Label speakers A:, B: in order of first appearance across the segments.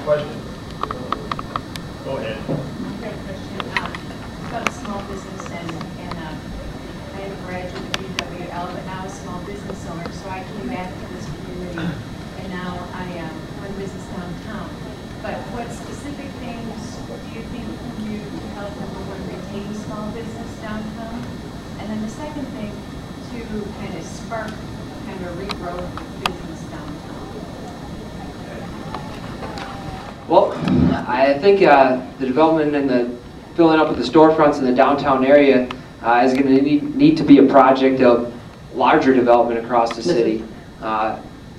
A: question? Go ahead.
B: I've got a question about small business, and I am a graduate of UWL, but now a small business owner, so I came back to this community, and now I run business downtown. But what specific things do you think you can do to help everyone retain small business downtown? And then the second thing, to kind of spark kind of regrowth business downtown.
C: Well, I think the development and the filling up of the storefronts in the downtown area is going to need to be a project of larger development across the city,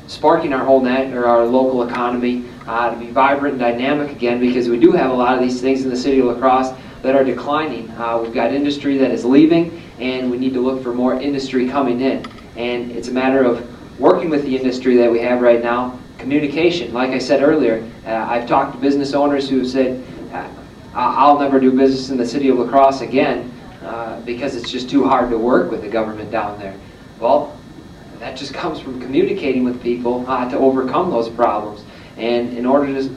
C: sparking our whole net or our local economy to be vibrant and dynamic again, because we do have a lot of these things in the city of La Crosse that are declining. We've got industry that is leaving, and we need to look for more industry coming in. And it's a matter of working with the industry that we have right now. Communication, like I said earlier, I've talked to business owners who have said, I'll never do business in the city of La Crosse again because it's just too hard to work with the government down there. Well, that just comes from communicating with people to overcome those problems. And in order to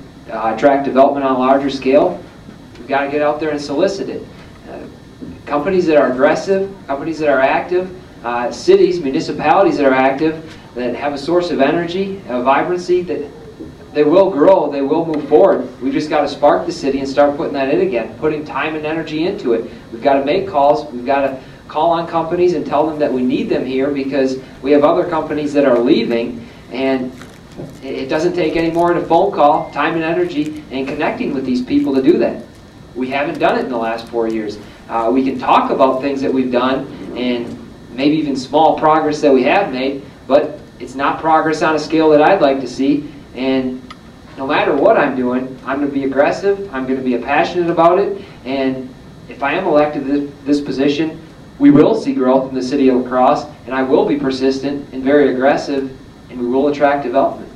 C: attract development on a larger scale, we've got to get out there and solicit it. Companies that are aggressive, companies that are active, cities, municipalities that are active, that have a source of energy, a vibrancy, that they will grow, they will move forward. We've just got to spark the city and start putting that in again, putting time and energy into it. We've got to make calls, we've got to call on companies and tell them that we need them here because we have other companies that are leaving, and it doesn't take any more than a phone call, time and energy, and connecting with these people to do that. We haven't done it in the last 4 years. We can talk about things that we've done and maybe even small progress that we have made, but it's not progress on a scale that I'd like to see. And no matter what I'm doing, I'm going to be aggressive, I'm going to be passionate about it, and if I am elected to this position, we will see growth in the city of La Crosse, and I will be persistent and very aggressive, and we will attract development.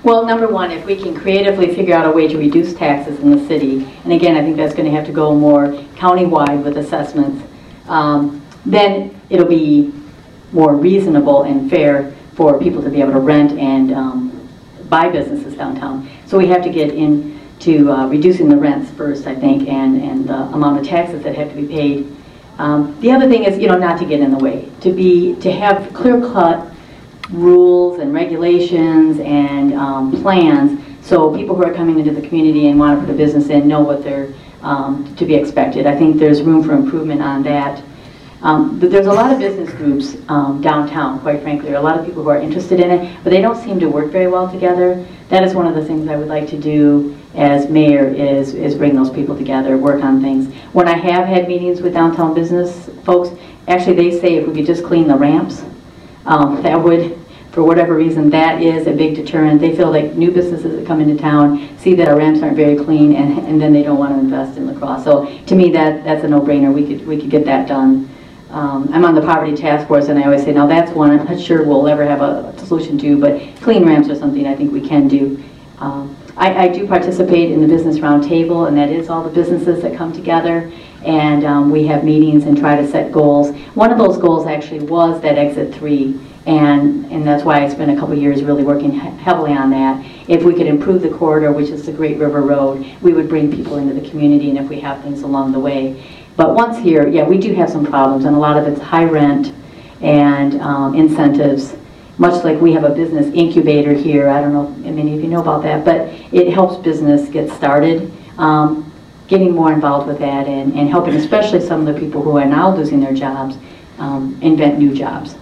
D: Well, number one, if we can creatively figure out a way to reduce taxes in the city, and again, I think that's going to have to go more county-wide with assessments, then it'll be more reasonable and fair for people to be able to rent and buy businesses downtown. So we have to get into reducing the rents first, I think, and the amount of taxes that have to be paid. The other thing is, not to get in the way, to have clear-cut rules and regulations and plans, so people who are coming into the community and want to put a business in know what they're to be expected. I think there's room for improvement on that. But there's a lot of business groups downtown, quite frankly. There are a lot of people who are interested in it, but they don't seem to work very well together. That is one of the things I would like to do as mayor is bring those people together, work on things. When I have had meetings with downtown business folks, actually they say if we could just clean the ramps, that would, for whatever reason, that is a big deterrent. They feel like new businesses that come into town see that our ramps aren't very clean, and then they don't want to invest in La Crosse. So to me, that's a no-brainer. We could get that done. I'm on the poverty task force, and I always say, now that's one I'm not sure we'll ever have a solution to, but clean ramps are something I think we can do. I do participate in the business roundtable, and that is all the businesses that come together, and we have meetings and try to set goals. One of those goals actually was that Exit 3, and that's why I spent a couple years really working heavily on that. If we could improve the corridor, which is the Great River Road, we would bring people into the community, and if we have things along the way. But once here, yeah, we do have some problems, and a lot of it's high rent and incentives, much like we have a business incubator here. I don't know if many of you know about that, but it helps business get started. Getting more involved with that and helping especially some of the people who are now losing their jobs invent new jobs.